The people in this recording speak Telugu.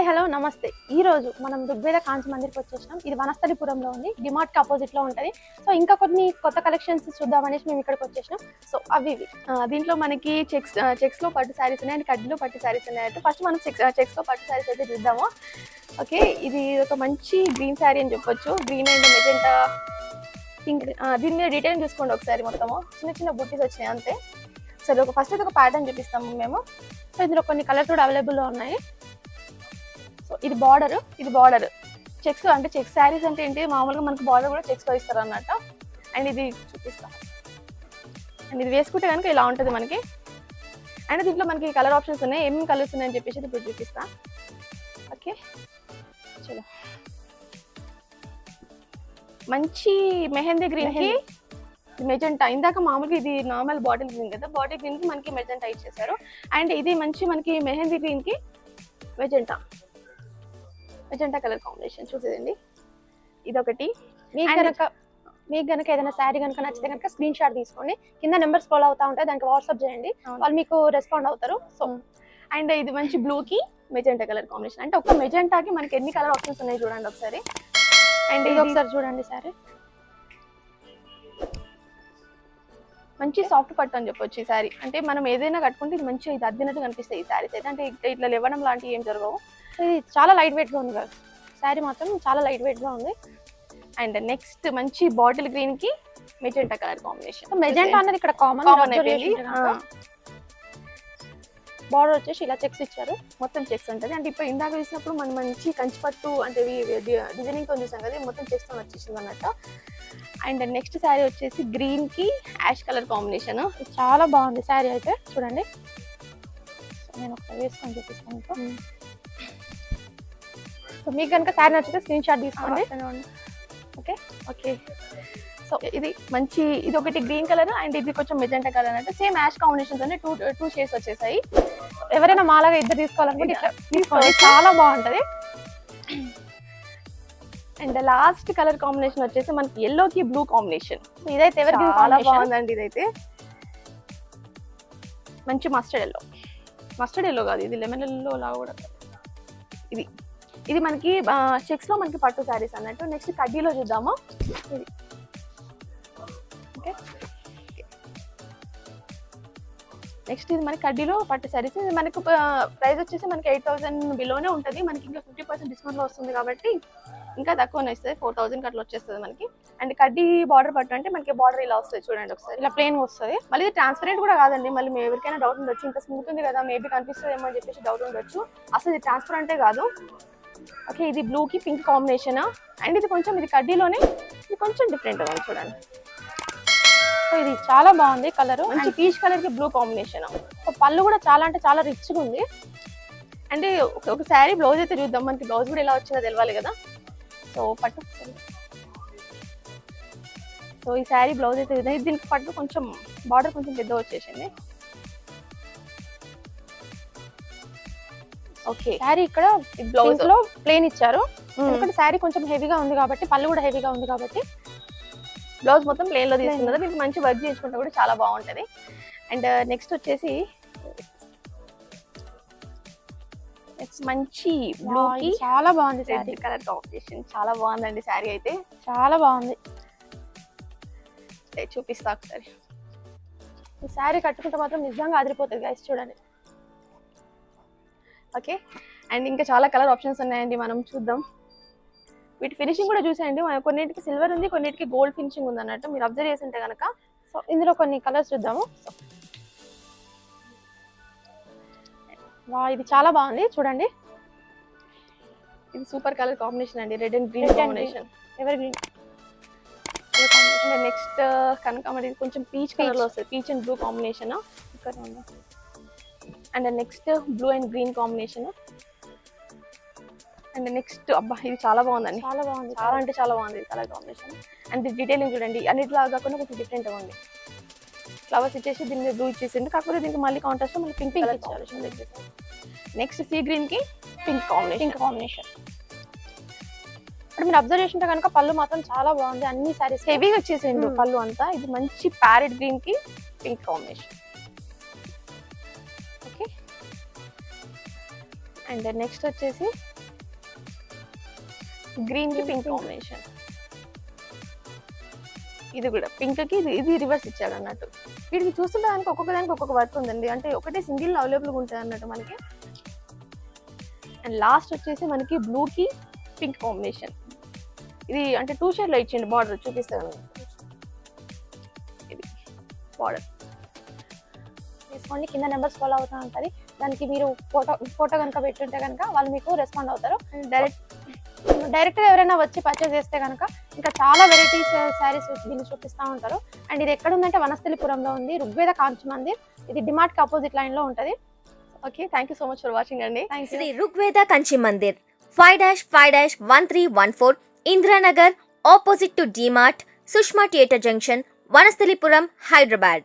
హాయ్ హలో నమస్తే. ఈ రోజు మనం ఋగ్వేద కాంచి మందిర్కి వచ్చేసాం. ఇది వనస్థలిపురంలో ఉంది, డిమార్ట్ కి ఆపోజిట్ లో ఉంటది. సో ఇంకా కొన్ని కొత్త కలెక్షన్స్ చూద్దామనేసి మేము ఇక్కడికి వచ్చేసాం. సో అవి దీంట్లో మనకి చెక్స్ లో పట్టు శారీస్ ఉన్నాయి అండ్ కడ్డీలో పట్టు శారీస్ ఉన్నాయి. ఫస్ట్ మనం చెక్స్ లో పట్టు శారీస్ అయితే చూద్దాము. ఓకే, ఇది ఒక మంచి గ్రీన్ శారీ అని చెప్పొచ్చు. Green and magenta pink. దీని మీద డీటెయిల్ చూసుకోండి ఒకసారి. మొత్తము చిన్న చిన్న బుట్టీస్ వచ్చినాయి అంతే. సరే, ఫస్ట్ అయితే ఒక ప్యాటర్న్ చూపిస్తాము మేము. సో ఇందులో కొన్ని కలర్స్ కూడా అవైలబుల్లో ఉన్నాయి. సో ఇది బార్డర్ చెక్స్ అంటే చెక్స్ శారీస్ అంటే ఏంటి, మామూలుగా మనకు బార్డర్ కూడా చెక్స్తో ఇస్తారు అన్నట్టు. అండ్ ఇది చూపిస్తాం. అండ్ ఇది వేసుకుంటే కనుక ఇలా ఉంటుంది మనకి. అండ్ దీంట్లో మనకి కలర్ ఆప్షన్స్ ఉన్నాయి. ఏమేమి కలర్స్ ఉన్నాయని చెప్పేసి ఇప్పుడు చూపిస్తా. ఓకే, చలో. మంచి మెహందీ గ్రీన్ కి మెజెంటా. ఇందాక మామూలుగా ఇది నార్మల్ బాటిల్ గ్రీన్ కదా, బాటిల్ గ్రీన్ కి మనకి మెజెంటా ఇచ్చేసారు. అండ్ ఇది మంచి మనకి మెహందీ గ్రీన్ కి మెజెంటా కలర్ కాంబినేషన్ చూసేదండి. ఇదొకటి. మీకు కనుక ఏదైనా శారీ కనుక నచ్చితే కనుక స్క్రీన్ షాట్ తీసుకోండి. కింద నెంబర్ స్క్రోల్ అవుతా ఉంటాయి, దానికి వాట్సాప్ చేయండి, వాళ్ళు మీకు రెస్పాండ్ అవుతారు. సో అండ్ ఇది మంచి బ్లూ కి మెజెంటా కలర్ కాంబినేషన్. అంటే ఒక మెజెంటాకి మనకి ఎన్ని కలర్ ఆప్షన్స్ ఉన్నాయి చూడండి ఒకసారి. అండ్ ఇది ఒకసారి చూడండి శారీ. మంచి సాఫ్ట్ పట్టు అని చెప్పొచ్చు ఈ శారీ. అంటే మనం ఏదైనా కట్టుకుంటే ఇది మంచిగా ఇది అద్దినట్టు కనిపిస్తాయి ఈ శారీస్ అయితే. అంటే ఇట్లా లేవడం లాంటివి ఏం జరగవు. ఇది చాలా లైట్ వెయిట్ గా ఉంది కదా శారీ, మాత్రం చాలా లైట్ వెయిట్ గా ఉంది. అండ్ నెక్స్ట్ మంచి బాటిల్ గ్రీన్ కి మెజెంటా కలర్ కాంబినేషన్. మెజెంటా అనేది ఇక్కడ కామన్ అయిపోయింది. బార్డర్ వచ్చేసి ఇలా చెక్స్ ఇచ్చారు, మొత్తం చెక్స్ ఉంటుంది. అంటే ఇప్పుడు ఇందాక చూసినప్పుడు మనం మంచి కంచిపట్టు అంటే డిజైనింగ్ తో చూసాం కదా, మొత్తం చెక్స్ తో వచ్చేసింది అన్నట్టు. అండ్ నెక్స్ట్ శారీ వచ్చేసి గ్రీన్ కి యాష్ కలర్ కాంబినేషన్. చాలా బాగుంది శారీ అయితే, చూడండి. నేను ఒకసారి వేసుకొని చూపిస్తాను. సో మీకు కనుక శారీ నచ్చితే స్క్రీన్ షాట్ తీసుకోండి. Okay okay. సో ఇది ఒకటి గ్రీన్ కలర్ అండ్ ఇది కొంచెం మెజెంటా కలర్ అంటే సేమ్ యాష్ కాంబినేషన్ తోనే టూ షేడ్స్ వచ్చేసాయి. ఎవరైనా మాలాగా ఇద్దరు తీసుకోవాలనుకుంటే ఇట్లా తీసుకోవాలి, చాలా బాగుంటది. అండ్ లాస్ట్ కలర్ కాంబినేషన్ వచ్చేసి మనకి ఎల్లో కి బ్లూ కాంబినేషన్. ఇదైతే ఎవరికి చాలా బాగుందండి. ఇదైతే మంచి మస్టర్డ్ ఎల్లో కాదు, ఇది లెమన్ ఎల్లో లాగా కూడా. ఇది మనకి చెక్స్ లో మనకి పట్టు శారీస్ అన్నట్టు. నెక్స్ట్ కడ్డీలో చూద్దాము. ఇది ఓకే. నెక్స్ట్ ఇది మనకి కడ్డీలో పట్టు శారీస్. ఇది మనకు ప్రైస్ వచ్చేసి మనకి 8,000 బిలోనే ఉంటుంది. మనకి ఇంకా 50% డిస్కౌంట్ లో వస్తుంది కాబట్టి ఇంకా తక్కువనే ఇస్తుంది, 4,000 అట్లా వచ్చేస్తుంది మనకి. అండ్ కడ్డీ బార్డర్ పట్టు అంటే మనకి బార్డర్ ఇలా వస్తుంది చూడండి ఒకసారి, ఇలా ప్లెయిన్ వస్తుంది. మళ్ళీ ఇది ట్రాన్స్పరెంట్ కూడా కాదండి. మళ్ళీ మేము ఎవరికైనా డౌట్ ఉండొచ్చు, ఇంత స్మూత్ ఉంది కదా మేబీ కనిపిస్తుందేమో అని చెప్పేసి డౌట్ ఉండొచ్చు. అసలు ఇది ట్రాన్స్పరెంటే కాదు. ఓకే, ఇది బ్లూ కి పింక్ కాంబినేషన్. అండ్ ఇది కడ్డీలోనే ఇది కొంచెం డిఫరెంట్ ఉంది చూడండి. సో ఇది చాలా బాగుంది కలర్, మంచి పీచ్ కలర్ కి బ్లూ కాంబినేషన్. సో పళ్ళు కూడా చాలా అంటే చాలా రిచ్ గా ఉంది. అంటే ఒక శారీ బ్లౌజ్ అయితే చూద్దాం. మనకి బ్లౌజ్ కూడా ఎలా వచ్చిందో తెలవాలి కదా. సో పట్టు, సో ఈ శారీ బ్లౌజ్ అయితే దీనికి పట్టు కొంచెం బార్డర్ కొంచెం పెద్ద వచ్చేసింది. ఓకే, శారీ ఇక్కడ బ్లౌజ్ లో ప్లేన్ ఇచ్చారు. ఎందుకంటే శారీ కొంచెం హెవీగా ఉంది కాబట్టి, పళ్ళు కూడా హెవీగా ఉంది కాబట్టి బ్లౌజ్ మొత్తం ప్లేన్ లో తీసుకున్నారు. దీనికి మంచి వర్క్ చేయించుకుంటే కూడా చాలా బాగుంటది. అండ్ నెక్స్ట్ వచ్చేసి మంచి బ్లూ కి చాలా బాగుంది రెడ్ కలర్ కాంబినేషన్. చాలా బాగుందండి శారీ అయితే, చాలా బాగుంది. చూపిస్తా ఒకసారి. ఈ శారీ కట్టుకుంటే మాత్రం నిజంగా అదిరిపోతుంది గైస్, చూడండి. ఓకే, అండ్ ఇంకా చాలా కలర్ ఆప్షన్స్ ఉన్నాయండి, మనం చూద్దాం. వీటి ఫినిషింగ్ కూడా చూసేయండి. కొన్నిటికి సిల్వర్ ఉంది, కొన్నిటికి గోల్డ్ ఫినిషింగ్ ఉంది అన్నట్టు మీరు అబ్జర్వ్ చేసి ఉంటే కనుక. సో ఇందులో కొన్ని కలర్స్ చూద్దాము. ఇది చాలా బాగుంది చూడండి. ఇది సూపర్ కలర్ కాంబినేషన్ అండి, రెడ్ అండ్ గ్రీన్ కాంబినేషన్. ఎవర్ గ్రీన్. నెక్స్ట్ కనకాంబరి కొంచెం పీచ్ కలర్ లో వస్తుంది, peach and blue combination. And next blue and green combination. And next అబ్బా ఇది చాలా బాగుందండి, చాలా బాగుంది, చాలా అంటే చాలా బాగుంది కలర్ కాంబినేషన్. అండ్ డీటెయిలింగ్ చూడండి, అన్నిటిలా కాకుండా కొంచెం డిఫరెంట్ ఉంది. ఫ్లవర్స్ ఇచ్చేసి దీని మీద బ్లూ ఇచ్చేసింది, కాకపోతే దీనికి మళ్ళీ కాంట్రాస్ట్ మళ్ళీ పింక్ ఇచ్చారు. నెక్స్ట్ సీ గ్రీన్ కి పింక్ కాంబినేషన్. అంటే మీరు అబ్జర్వ్ చేసింటే కనుక పళ్ళు మాత్రం చాలా బాగుంది. అన్ని సారీస్ హెవీగా వచ్చేసిండు పళ్ళు అంతా. ఇది మంచి ప్యారెట్ గ్రీన్ కి pink combination. Okay, and next వచ్చేసి గ్రీన్ కి పింక్ కాంబినేషన్. ఇది కూడా పింక్ కి ఇది రివర్స్ ఇచ్చాడు అన్నట్టు. వీటికి చూస్తుంటే దానికి ఒక్కొక్క దానికి ఒక్కొక్క వర్క్ ఉందండి, అంటే ఒకటే సింగిల్ అవైలబుల్గా ఉంటుంది అన్నట్టు మనకి. అండ్ లాస్ట్ వచ్చేసి మనకి బ్లూ కి పింక్ కాంబినేషన్. ఇది అంటే 2 షేడ్ లో ఇచ్చిండు బార్డర్, చూపిస్తాను. ఇది బార్డర్ తీసుకోండి, కింద నెంబర్స్ ఫాలో అవుతూ ఉంటుంది. దానికి మీరు ఫోటో కనుక పెట్టుంటే కనుక వాళ్ళు మీకు రెస్పాండ్ అవుతారు. డైరెక్ట్గా ఎవరైనా వచ్చి పర్చేస్ చేస్తే కనుక ఇంకా చాలా వెరైటీస్ శారీస్ వీళ్ళు చూపిస్తూ ఉంటారు. అండ్ ఇది ఎక్కడ ఉందంటే వనస్థలిపురంలో ఉంది, ఋగ్వేద కాంచి మందిర్. ఇది డిమార్ట్ కి అపోజిట్ లైన్ లో ఉంటుంది. Okay, thank you so much for watching అండి. Shri Rigveda Kanchi Mandir 5-1314 Indiranagar, opposite to DMart, Sushma theatre junction, Vanasthalipuram, Hyderabad.